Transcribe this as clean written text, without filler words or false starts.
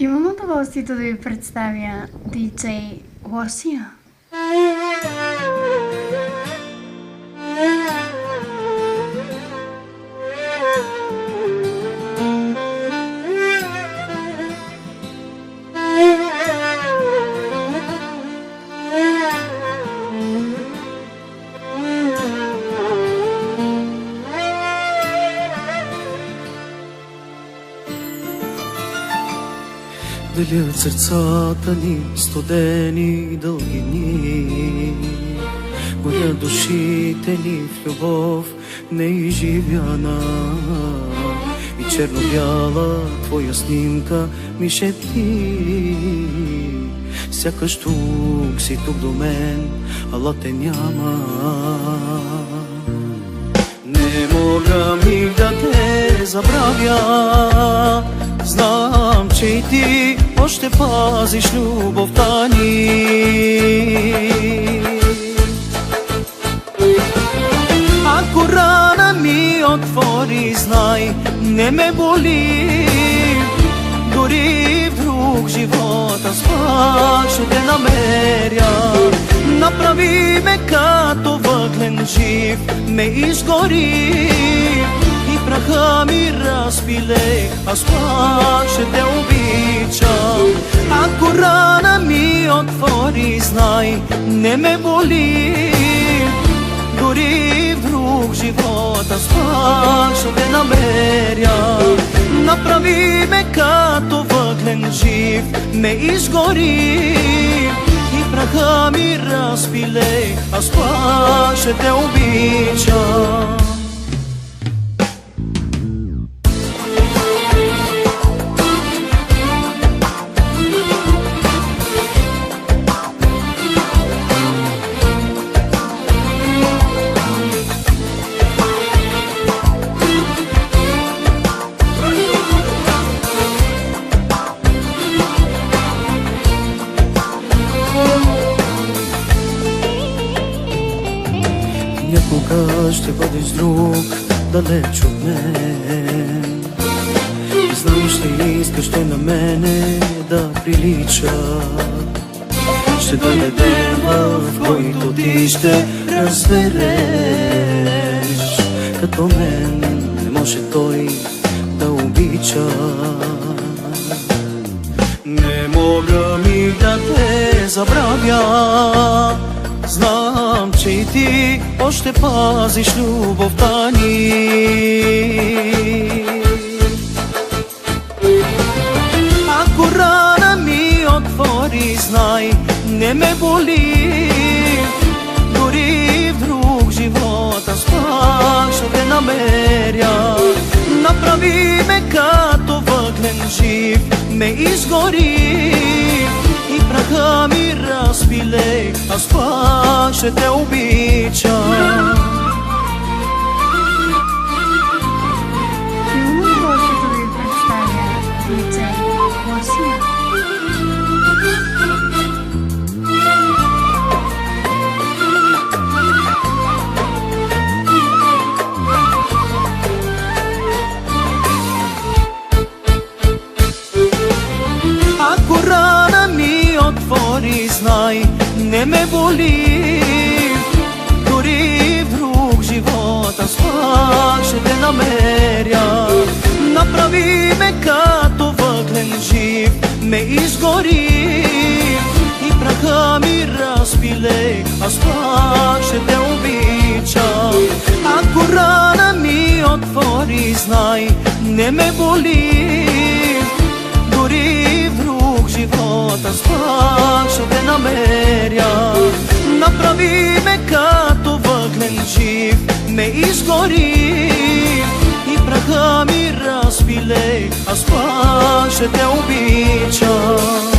Имам удоволствието да ви представя диджей Лосия. Делят сърцата ни студени дълги дни, горят душите ни в любов неизживяна и черно-бяла твоя снимка ми шепти. Сякаш тук си тук до мен, ала те няма. Не мога миг да те забравя, знам, че и ти още пазиш любовта ни. Ако рана ми отвори, знай, не ме боли. Дори в друг живот аз пак ще те намеря. Направи ме като въглен жив, ме изгори и праха ми разпиле, аз пак ще те обичам. Ако рана ми отвори, знай, не ме боли. Дори в друг живот аз пак ще те намеря. Направи ме като въглен жив, ме изгори и праха ми разпиле, аз пак ще те обичам. Някога ще бъдеш друг, далеч от мен. Знам, ще искаш той на мене да прилича. Ще дойде ден, в който ти ще разбереш. Като мен не може той да обича. Не мога ми да те забравя, знам, че и ти още пазиш любовта ни. Ако рана ми отвори, знай, не ме боли. Дори в друг живот аз пак ще те намеря. Направи ме като въглен жив, ме изгори и праха ми разпиле, аз пак ще те обичам. Имам удоволствието да ви представя диджей Лосия. Ако рана ми отвори, знай, не ме боли. Дори в друг живот аз пак ще те намеря. Направи ме като въглен жив, ме изгори и праха ми разпиле, аз пак ще те обичам. Ако рана ми отвори, знай, не ме боли. Дори в друг живот аз пак ще те намеря. Направи ме като въглен жив, ме изгори и праха ми разпиле, аз пак ще те обичам.